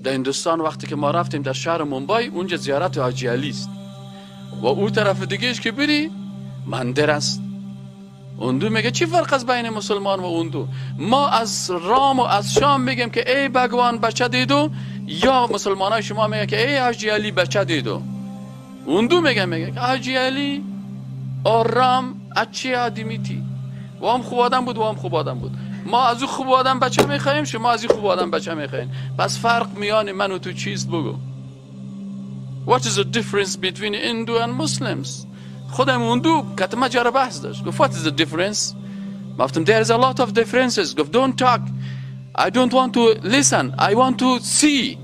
در هندوستان وقتی که ما رفتیم در شهر مومبای، اونجا زیارت حاجی علی است و او طرف دیگهش که بری مندر است. اندو میگه چی فرق است بین مسلمان و اندو؟ ما از رام و از شام میگیم که ای بگوان بچه دیدو، یا مسلمان های شما میگه که ای حاجی علی بچه دیدو. اندو میگه که حاجی علی اور رام اچھی آدمی تی، و هم خوب آدم بود و هم خوب آدم بود. ما از او خوب آدم بچه میخوایم، شما از این خوب آدم بچه میخواین. پس فرق میان من و تو چیست بگو؟ What is the difference between Hindu and Muslims؟ خودم اندو کتمه جاره بحث داشت، گفت what is the difference؟ گفتم there is a lot of differences. گفت don't talk, I don't want to listen, I want to see.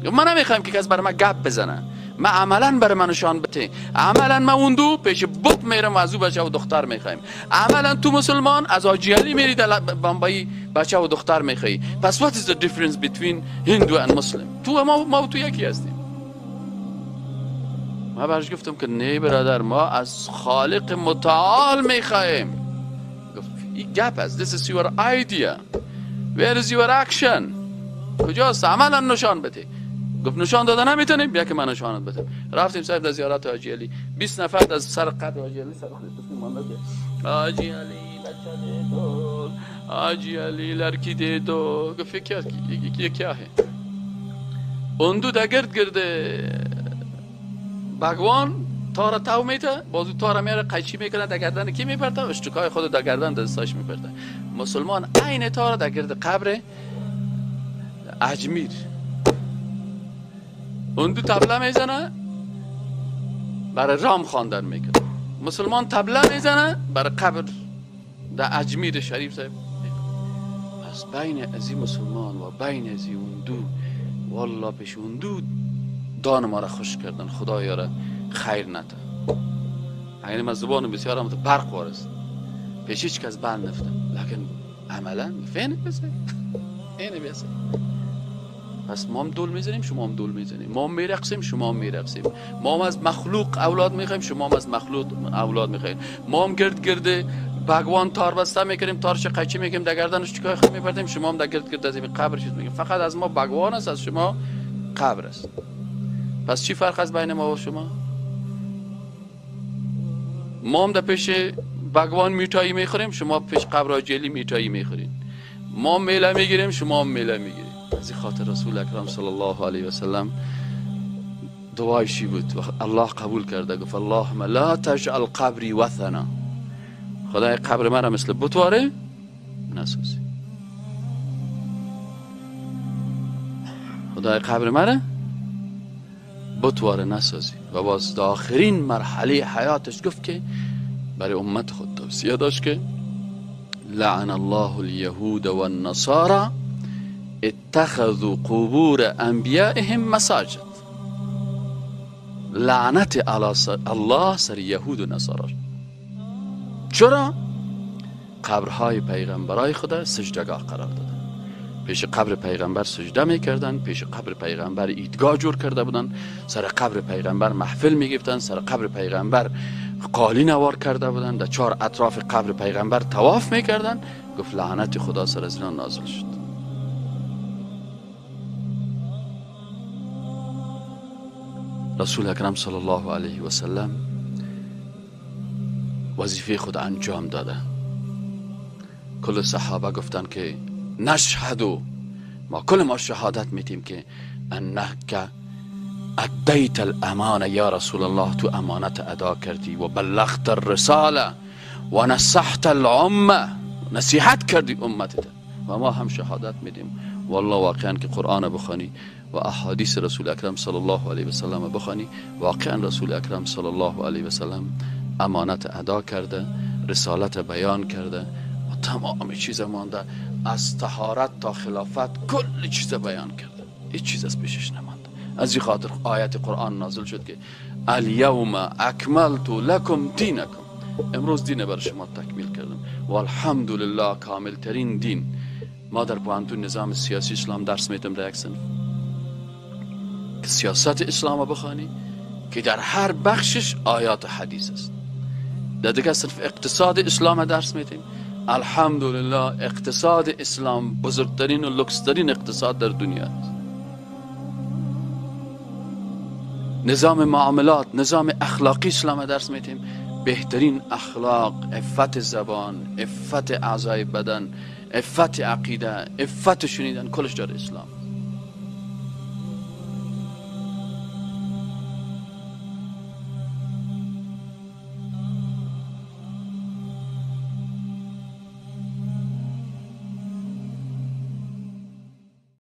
گفت من نمیخوایم که کس برای من گپ بزنه، من عملا برای من نشان بده. عملا من اندو پیش بت میرم و از او بچه و دختر میخوایم. عملا تو مسلمان از حاجی علی میری در بمبئی بچه و دختر میخوایی. پس what is the difference between Hindu and Muslim؟ تو ما تو یکی هستیم. ما برش گفتم که نه برادر، ما از خالق متعال میخوایم. گفت این گپ است. This is your idea. Where is your action؟ کجاست؟ عملا نشان بده. گفت نشان داده نمیتونیم، بیا که من نشانت بدم. رفتیم صاحب در زیارت حاجی علی، 20 نفر از سر قبر حاجی علی سر خودشون مانده که حاجی علی بچه دے دو، حاجی علی لڑکی دے دو. گفت یہ کیا ہے؟ اندو در گرد بگوان تار تو میته، بازو تار میاره قیچی میکنه در گردن کی میپرته؟ اشتکای خود در گردن دستاش میپرته. مسلمان عین تار در گرد قبر اجمیر. اندو تبله میزنه برای رام خواندن میکنه، مسلمان تبله میزنه برای قبر در اجمیر شریف صاحب. پس بین ازی مسلمان و بین ازی اندو، والله پیش اندو دان ما را خوش کردن، خدایا را خیر نده. یعنی من زبان بسیار هم برق وارست، پیش هیچ کس بند نفتم، لیکن عملا فین بسه اینه بیسه. پس ما هم دول میزنیم، شما هم دول میزنیم. ما هم میرقصیم، شما هم میرقصیم. ما هم از مخلوق اولاد میخوایم، شما هم از مخلوق اولاد میخوایم. ما هم گرد بگوان تار بسته میکنیم، تارش قیچی میکنیم در گردنش چیکار خود میپرتیم. شما هم در گرد از این قبر چیز میگیم. فقط از ما بگوان است، از شما قبر است. پس چی فرق است بین ما و شما؟ ما هم در پیش بگوان میٹایی میخوریم، شما پیش قبر حاجی علی میٹایی میخورین. ما میله میگیریم، شما هم میله میگیریم. از این خاطر رسول اکرم صلی الله علیه و سلم دعایشی بود و الله قبول کرده. گفت اللهم لا تجعل قبری وثنا، خدای قبر من را مثل بتواره نسازی. خدای قبر من را بتواره نسازی. و باز در آخرین مرحله حیاتش گفت که برای امت خود توصیه داشت که لعن الله اليهود والنصارى اتخذوا قبور انبیائهم مساجد. لعنت الله سر یهود و نصارا. چرا؟ قبرهای پیغمبرای خدا سجدگاه قرار دادن. پیش قبر پیغمبر سجده میکردن، پیش قبر پیغمبر ایدگاه جور کرده بودن، سر قبر پیغمبر محفل میگفتن، سر قبر پیغمبر قالی نوار کرده بودن، در 4 اطراف قبر پیغمبر طواف میکردن. گفت لعنت خدا سر از اینا نازل شد. رسول اکرم صلی الله علیه و سلم وظیفه خود انجام داده. کل صحابه گفتن که نشهدو، ما کل ما شهادت میتیم که انک ادیت الامانه یا رسول الله، تو امانت ادا کردی و بلغت الرساله و نصحت الامه، نصیحت کردی امتت. و ما هم شهادت میدیم والله واقعا که قرآن بخوانی و احادیث رسول اکرم صلی الله علیه و سلم بخوانی، واقعا رسول اکرم صلی الله علیه و سلم امانت ادا کرده، رسالت بیان کرده و تمام چیز مانده، از طهارت تا خلافت کل چیز بیان کرده، هیچ چیز از پیشش نمانده. از این خاطر آیت قرآن نازل شد که الیوم اکملت لکم دینکم، امروز دین بر شما تکمیل کردم و الحمدلله کامل ترین دین. ما در پوهنتون نظام سیاسی اسلام درس میتم در یک صنف که سیاست اسلام بخوانی که در هر بخشش آیات و حدیث است. در دیگه صنف اقتصاد اسلام درس میتیم. الحمدلله اقتصاد اسلام بزرگترین و لوکسترین اقتصاد در دنیا است. نظام معاملات، نظام اخلاقی اسلام درس میتیم. بهترین اخلاق، عفت زبان، عفت اعضای بدن، عفت عقیده، عفت شنیدن، کلش داره اسلام.